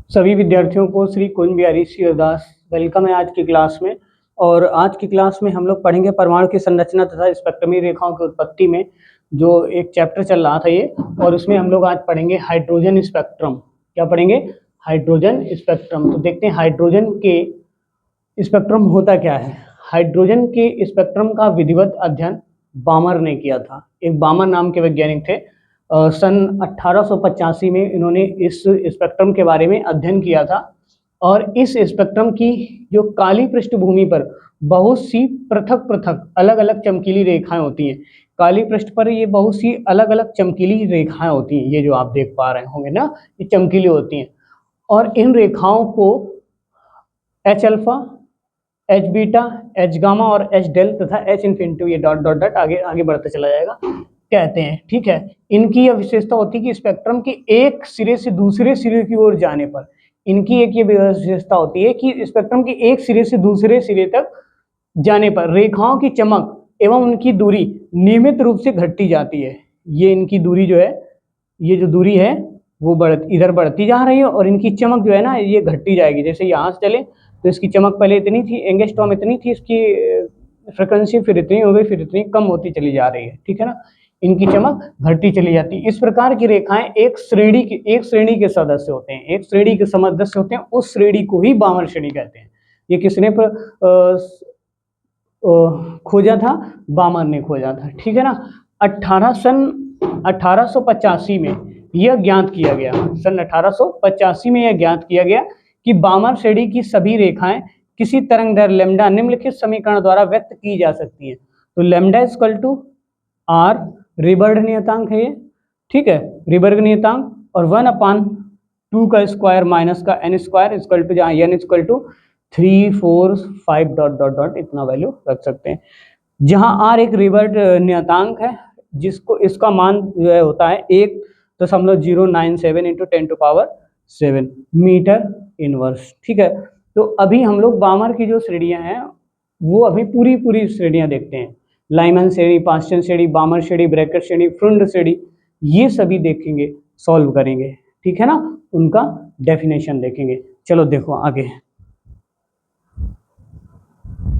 सभी विद्यार्थियों को श्री कुंज बिहारी शिवदास वेलकम है आज की क्लास में। और आज की क्लास में हम लोग पढ़ेंगे परमाणु की संरचना तथा स्पेक्ट्रमी रेखाओं की उत्पत्ति में जो एक चैप्टर चल रहा था ये, और उसमें हम लोग आज पढ़ेंगे हाइड्रोजन स्पेक्ट्रम। क्या पढ़ेंगे? Hydrogen spectrum. तो देखते हैं हाइड्रोजन के स्पेक्ट्रम होता क्या है। हाइड्रोजन के स्पेक्ट्रम का विधिवत अध्ययन बामर ने किया था। एक बामर नाम के वैज्ञानिक थे। सन 1885 में इन्होंने इस स्पेक्ट्रम के बारे में अध्ययन किया था। और इस स्पेक्ट्रम की जो काली पृष्ठभूमि पर बहुत सी पृथक पृथक अलग अलग चमकीली रेखाएं होती हैं। काली पृष्ठ पर ये बहुत सी अलग अलग चमकीली रेखाएं होती हैं। ये जो आप देख पा रहे होंगे ना, ये चमकीली होती हैं। और इन रेखाओं को H alpha, H beta, H gamma और एच डेल तथा एच इन्फिनिटी, ये डॉट डॉट डॉट आगे आगे बढ़ते चला जाएगा, कहते हैं। ठीक है। इनकी यह विशेषता होती है कि स्पेक्ट्रम के एक सिरे से दूसरे सिरे की ओर जाने पर, इनकी एक ये विशेषता होती है कि स्पेक्ट्रम के एक सिरे से दूसरे सिरे तक जाने पर रेखाओं की चमक एवं उनकी दूरी नियमित रूप से घटती जाती है। ये इनकी दूरी जो है, ये जो दूरी है वो इधर बढ़ती जा रही है, और इनकी चमक जो है ना ये घटती जाएगी। जैसे यहाँ से चले तो इसकी चमक पहले इतनी थी, एंगस्ट्रॉम इतनी थी इसकी फ्रिक्वेंसी, फिर इतनी हो गई, फिर इतनी कम होती चली जा रही है। ठीक है ना, इनकी चमक घटती चली जाती है। इस प्रकार की रेखाएं एक श्रेणी के सदस्य होते हैं, एक श्रेणी के सदस्य होते हैं। उस श्रेणी को ही बामर श्रेणी कहते हैं। ये किसने खोजा था? बामर ने खोजा था। ठीक है ना। 1885 में यह ज्ञात किया गया, सन 1885 में यह ज्ञात किया गया कि बामर श्रेणी की सभी रेखाएं किसी तरंग दैर्घ्य लैम्डा निम्नलिखित समीकरण द्वारा व्यक्त की जा सकती है। तो लैम्डा इक्वल टू आर, रिबर्ड नियतांक है ये। ठीक है, रिबर्ग नियतांक, और 1/2 का स्क्वायर माइनस का एन स्क्वायर इक्वल टू, जहाँ n equal to 3, 4, 5 dot dot dot इतना वैल्यू रख सकते हैं। जहां आर एक रिबर्ड नियतांक है, जिसको इसका मान जो है होता है 1.097 इंटू 10⁻7 मीटर इनवर्स। ठीक है। तो अभी हम लोग बामर की जो श्रेणियां हैं वो अभी पूरी श्रेणियां देखते हैं। लाइमन श्रेणी, पास्चन श्रेणी, बामर श्रेणी, ब्रैकेट श्रेणी, फ्रुंड श्रेणी, ये सभी देखेंगे, सॉल्व करेंगे। ठीक है ना, उनका डेफिनेशन देखेंगे। चलो देखो आगे,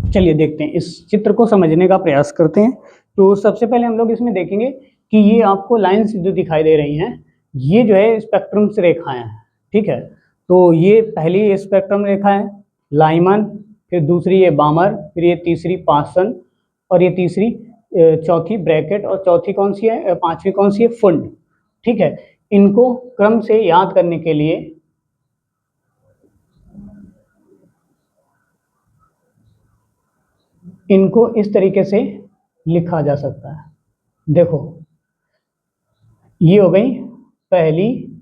चलिए देखते हैं, इस चित्र को समझने का प्रयास करते हैं। तो सबसे पहले हम लोग इसमें देखेंगे कि ये आपको लाइंस जो दिखाई दे रही हैं, ये जो है स्पेक्ट्रम से रेखाएं हैं। ठीक है। तो ये पहली स्पेक्ट्रम रेखा है लाइमन, फिर दूसरी ये बामर, फिर ये तीसरी पास्चन, और ये तीसरी चौथी ब्रैकेट, और चौथी कौन सी है, पांचवी कौन सी है, फुंड। ठीक है। इनको क्रम से याद करने के लिए इनको इस तरीके से लिखा जा सकता है। देखो, ये हो गई पहली,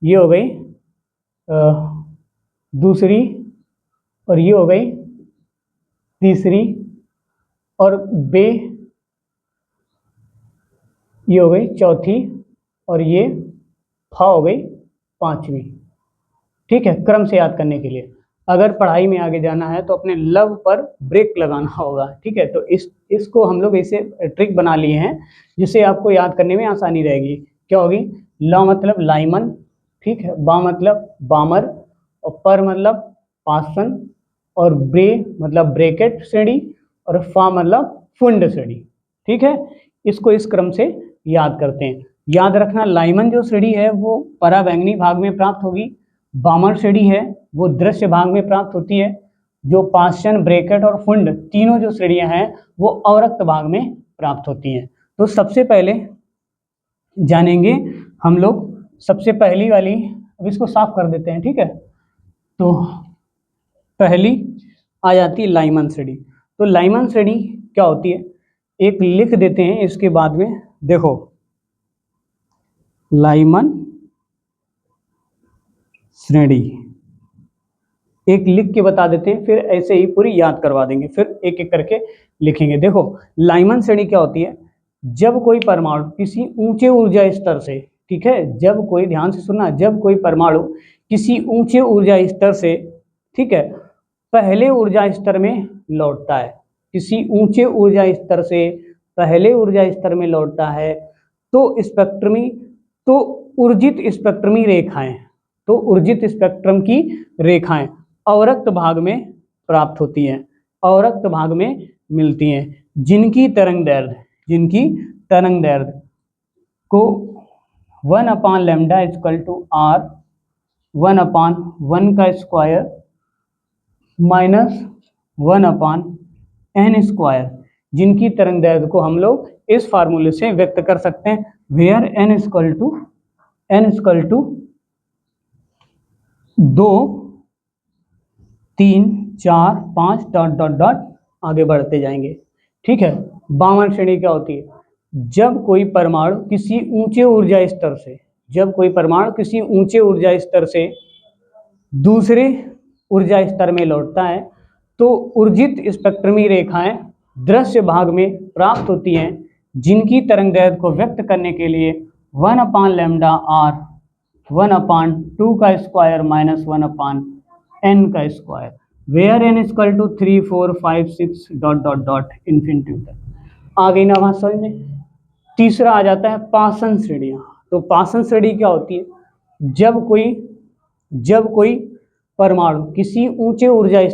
ये हो गई दूसरी, और ये हो गई तीसरी, और बे ये हो गई चौथी, और ये फा हो गई पांचवी। ठीक है, क्रम से याद करने के लिए। अगर पढ़ाई में आगे जाना है तो अपने लव पर ब्रेक लगाना होगा। ठीक है। तो इसको हम लोग ऐसे ट्रिक बना लिए हैं जिससे आपको याद करने में आसानी रहेगी। क्या होगी? ला मतलब लाइमन, ठीक है, बा मतलब बामर, और पर मतलब पास्चन, और ब्रे मतलब ब्रैकेट श्रेणी, और फा मतलब फुंड श्रेणी। ठीक है, इसको इस क्रम से याद करते हैं। याद रखना, लाइमन जो श्रेणी है वो पराबैंगनी भाग में प्राप्त होगी, बामर श्रेणी है वो दृश्य भाग में प्राप्त होती है, जो पास्चन, ब्रैकेट और फुंड तीनों जो श्रेणियां हैं वो अवरक्त भाग में प्राप्त होती हैं। तो सबसे पहले जानेंगे हम लोग सबसे पहली वाली, अब इसको साफ कर देते हैं। ठीक है। तो पहली आ जाती है लाइमन श्रेणी। तो लाइमन श्रेणी क्या होती है, एक लिख देते हैं इसके बाद में। देखो, लाइमन श्रेणी एक लिख के बता देते हैं, फिर ऐसे ही पूरी याद करवा देंगे, फिर एक एक करके लिखेंगे। देखो, लाइमन श्रेणी क्या होती है, जब कोई परमाणु किसी ऊंचे ऊर्जा स्तर से, ठीक है, जब कोई, ध्यान से सुनना, जब कोई परमाणु किसी ऊंचे ऊर्जा स्तर से, ठीक है, पहले ऊर्जा स्तर में लौटता है, किसी ऊंचे ऊर्जा स्तर से पहले ऊर्जा स्तर में लौटता है, तो स्पेक्ट्रमी, तो ऊर्जित स्पेक्ट्रमी रेखाएं, तो ऊर्जित स्पेक्ट्रम की रेखाएं अवरक्त भाग में प्राप्त होती हैं, अवरक्त भाग में मिलती हैं, जिनकी तरंग दैर्ध्य को 1/λ r 1/1 का स्क्वायर -1/n², जिनकी तरंग दैर्ध्य को हम लोग इस फार्मूले से व्यक्त कर सकते हैं, वेयर n = 2 3 4 5 ... आगे बढ़ते जाएंगे। ठीक है, बामन श्रेणी क्या होती है? जब कोई परमाणु किसी ऊंचे ऊर्जा स्तर से दूसरे ऊर्जा स्तर में लौटता है तो ऊर्जित स्पेक्ट्रमी रेखाएं दृश्य भाग में प्राप्त होती हैं, जिनकी तरंग दैर्ध्य को व्यक्त करने के लिए 1/λ r 1/2 का square -1/n², where n = 3 4 5 6 ... infinity तक। आ गई ना बात समझ में? तीसरा आ जाता है पासन श्रेणियां। तो पासन श्रेणी क्या होती है? जब कोई परमाणु किसी ऊंचे ऊर्जा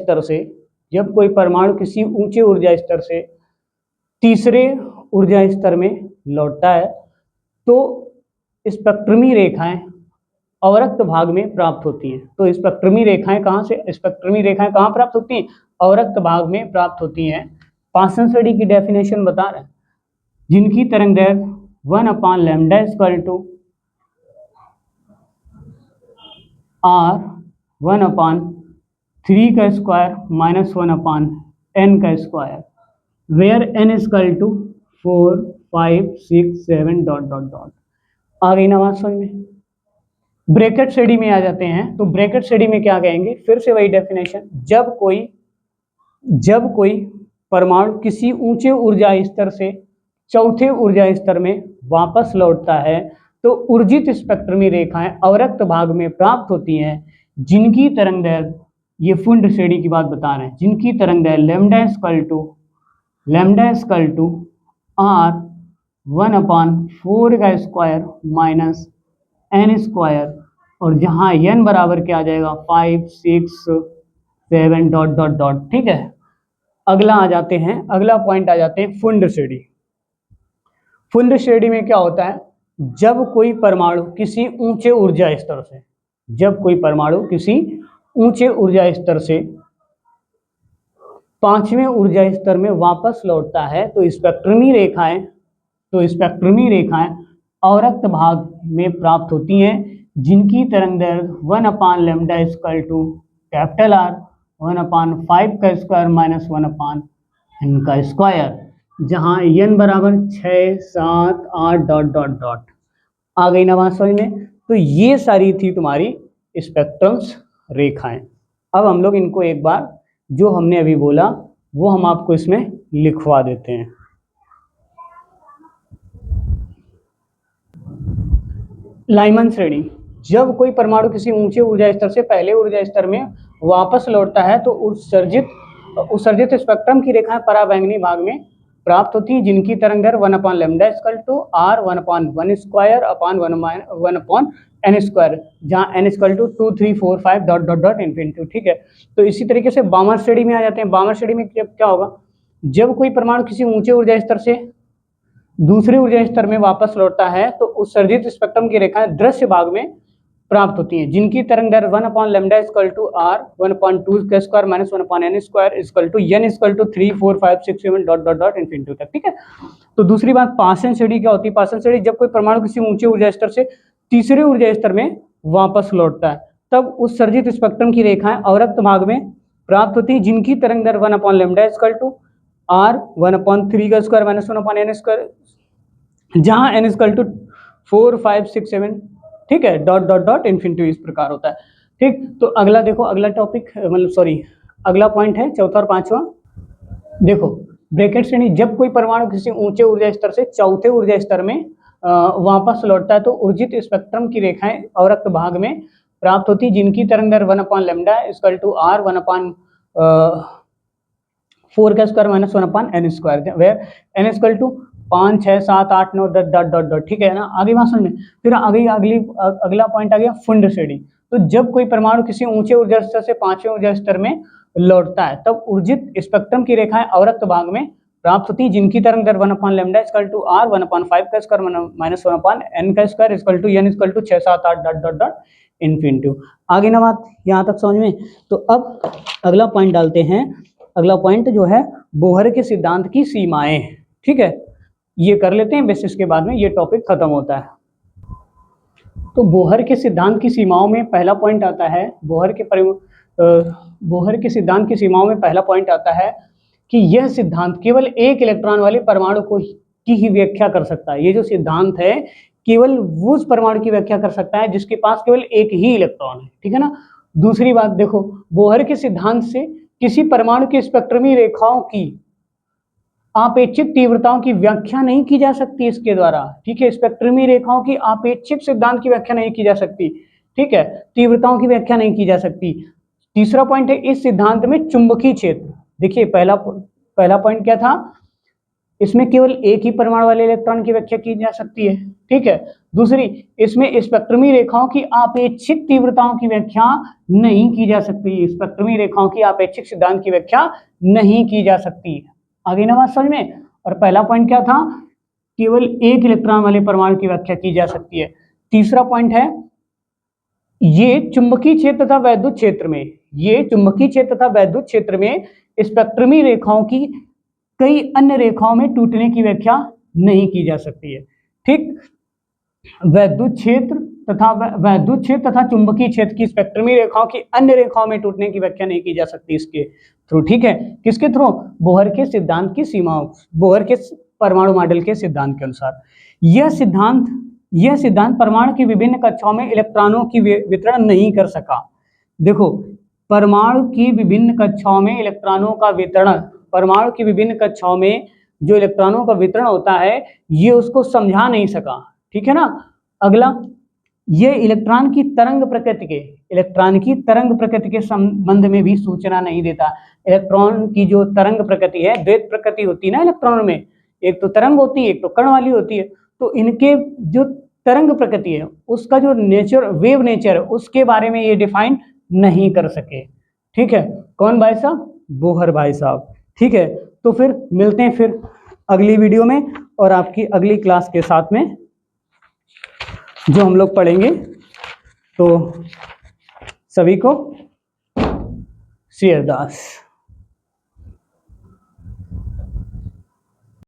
स्तर से तीसरे ऊर्जा स्तर में लौटता है तो स्पेक्ट्रमी रेखाएं अवरक्त भाग में प्राप्त होती हैं। तो स्पेक्ट्रमी रेखाएं कहाँ प्राप्त होती हैं? अवरक्त भाग में प्राप्त होती हैं। पासन श्रेणी की डेफिनेशन बता रहे हैं, जिनकी तरंग दैर्ध्य 1/λ r 1/3 का स्क्वायर -1/n², वेयर n = 4 5 6 7 ... आ गई ना बात समझ में? ब्रैकेट श्रेणी में आ जाते हैं। तो ब्रैकेट श्रेणी में क्या कहेंगे? फिर से वही डेफिनेशन, जब कोई परमाणु किसी ऊंचे ऊर्जा स्तर से चौथे ऊर्जा स्तर में वापस लौटता है तो ऊर्जित स्पेक्ट्रमी रेखाएं अवरक्त भाग में प्राप्त होती हैं, जिनकी तरंग दैर्ध्य, ये फुंड श्रेणी की बात बता रहे हैं, जिनकी तरंग दैर्ध्य λ r 1/4 का स्क्वायर -n², और जहां n बराबर क्या आ जाएगा 5 6 7 ... ठीक है। अगला पॉइंट आ जाते हैं फुंड श्रेणी। फुंड श्रेणी में क्या होता है? जब कोई परमाणु किसी ऊंचे ऊर्जा स्तर से पांचवें ऊर्जा स्तर में वापस लौटता है तो स्पेक्ट्रमी रेखाएं अवरक्त भाग में प्राप्त होती हैं, जिनकी तरंग दैर्ध्य 1/λ R 1/5 का स्क्वायर -1/n², जहां n बराबर 6 7 8 ... आ गई ना बात समझ में? तो ये सारी थी तुम्हारी स्पेक्ट्रम्स रेखाएं। अब हम लोग इनको एक बार जो हमने अभी बोला वो हम आपको इसमें लिखवा देते हैं। लाइमन श्रेणी, जब कोई परमाणु किसी ऊंचे ऊर्जा स्तर से पहले ऊर्जा स्तर में वापस लौटता है तो उत्सर्जित स्पेक्ट्रम की रेखाएं पराबैंगनी भाग में प्राप्त होती हैं, जिनकी तरंग दैर्ध्य 1/λ r 1/1²/1/n², जहां n = 2 3 4 5 ... इन्फिनिटी। ठीक है, तो इसी तरीके से बामर श्रेणी में आ जाते हैं। बामर श्रेणी में क्या होगा? जब कोई परमाणु किसी ऊंचे ऊर्जा स्तर से दूसरे ऊर्जा स्तर में वापस लौटता है तो उत्सर्जित स्पेक्ट्रम की रेखाएं दृश्य भाग में प्राप्त होती हैं, जिनकी तरंग दैर्ध्य 1/λ r 1/2 का स्क्वायर -1/n² n = 3 4 5 6 7 ... इन्फिनिटी तक। ठीक है, तो दूसरी बात पासन श्रेणी क्या होती है? पासन श्रेणी जब कोई परमाणु किसी ऊंचे ऊर्जा स्तर से तीसरे ऊर्जा स्तर में वापस लौटता है तब उत्सर्जित स्पेक्ट्रम की रेखाएं अवरक्त भाग में प्राप्त होती है, जिनकी तरंग दैर्ध्य 1/λ r 1/3 का स्क्वायर -1/n², जहां n = 4 5 6 7 ठीक है ... इन्फिनिटी इस प्रकार होता है। ठीक, तो अगला देखो, अगला टॉपिक अगला पॉइंट है चौथा और पांचवा। देखो ब्रैकेट श्रेणी, जब कोई परमाणु किसी ऊंचे ऊर्जा स्तर से चौथे ऊर्जा स्तर में वापस लौटता है तो ऊर्जित स्पेक्ट्रम की रेखाएं अवरक्त भाग में प्राप्त होती, जिनकी तरंग दैर्ध्य 1/λ r 1/4 का square -1/n², where n = 5 6 7 8 9 10 dot dot dot, ठीक है ना। आगे बात समझ में। फिर अगला पॉइंट आ गया फुंड श्रेणी। तो जब कोई परमाणु किसी ऊंचे ऊर्जा स्तर से 5वें ऊर्जा स्तर में लौटता है तब ऊर्जित स्पेक्ट्रम की रेखाएं अवरक्त भाग में प्राप्त होती, जिनकी तरंग दर 1/लैम्डा इक्वल टू r 1/5 का स्क्वायर माइनस 1/n का square equal to n equal to 6 7 8 dot dot dot infinity. आगे ना बात यहाँ तक समझ में। तो अब अगला पॉइंट डालते हैं। अगला पॉइंट जो है बोहर के सिद्धांत की सीमाएं, ठीक है, ये कर लेते हैं बेसिस के बाद में ये टॉपिक खत्म होता है। तो बोहर के सिद्धांत की सीमाओं में पहला पॉइंट आता है, बोहर के सिद्धांत की सीमाओं में पहला पॉइंट आता है कि यह सिद्धांत केवल एक इलेक्ट्रॉन वाले परमाणु की ही व्याख्या कर सकता है। ये जो सिद्धांत है केवल उस परमाणु की व्याख्या कर सकता है जिसके पास केवल एक ही इलेक्ट्रॉन है, ठीक है ना। दूसरी बात देखो, बोहर के सिद्धांत से किसी परमाणु की स्पेक्ट्रमी रेखाओं की आपेक्षिक तीव्रताओं की व्याख्या नहीं की जा सकती इसके द्वारा, ठीक है। स्पेक्ट्रमी रेखाओं की आपेक्षिक सिद्धांत की व्याख्या नहीं की जा सकती, ठीक है, तीव्रताओं की व्याख्या नहीं की जा सकती। तीसरा पॉइंट है इस सिद्धांत में चुंबकीय क्षेत्र। देखिए पहला पॉइंट क्या था, इसमें केवल एक ही परमाणु वाले इलेक्ट्रॉन की व्याख्या की जा सकती है, ठीक है। दूसरी, इसमें स्पेक्ट्रमी रेखाओं की आपेक्षिक तीव्रताओं की व्याख्या नहीं की जा सकती, स्पेक्ट्रमी रेखाओं की आपेक्षिक सिद्धांत की व्याख्या नहीं की जा सकती। आगे ना बात समझ में। और पहला पॉइंट क्या था, केवल एक इलेक्ट्रॉन वाले परमाणु की व्याख्या की जा सकती है। तीसरा पॉइंट है ये चुंबकीय क्षेत्र तथा वैद्युत क्षेत्र में, ये चुंबकीय क्षेत्र तथा वैद्युत क्षेत्र में स्पेक्ट्रमी रेखाओं की कई अन्य रेखाओं में टूटने की व्याख्या नहीं की जा सकती है, ठीक। वैद्युत क्षेत्र तथा चुंबकीय क्षेत्र की स्पेक्ट्रमी रेखाओं की अन्य रेखाओं में टूटने की व्याख्या नहीं की जा सकती इसके थ्रू, ठीक है। किसके थ्रू, बोहर के सिद्धांत की सीमाओं, बोहर के परमाणु मॉडल के सिद्धांत के अनुसार। यह सिद्धांत परमाणु की विभिन्न कक्षाओं में इलेक्ट्रॉनों की वितरण नहीं कर सका। देखो, परमाणु की विभिन्न कक्षाओं में इलेक्ट्रॉनों का वितरण, परमाणु की विभिन्न कक्षाओं में जो इलेक्ट्रॉनों का वितरण होता है ये उसको समझा नहीं सका, ठीक है ना। अगला, ये इलेक्ट्रॉन की तरंग प्रकृति के संबंध में भी सूचना नहीं देता। इलेक्ट्रॉन की जो तरंग प्रकृति है, द्वैत प्रकृति होती है ना इलेक्ट्रॉन में, एक तो तरंग होती है एक तो कण वाली होती है। तो इनके जो तरंग प्रकृति है उसका जो नेचर, वेव नेचर, उसके बारे में ये डिफाइन नहीं कर सके, ठीक है। कौन भाई साहब, बोहर भाई साहब, ठीक है। तो फिर मिलते हैं फिर अगली वीडियो में और आपकी अगली क्लास के साथ में जो हम लोग पढ़ेंगे। तो सभी को श्री अरदास।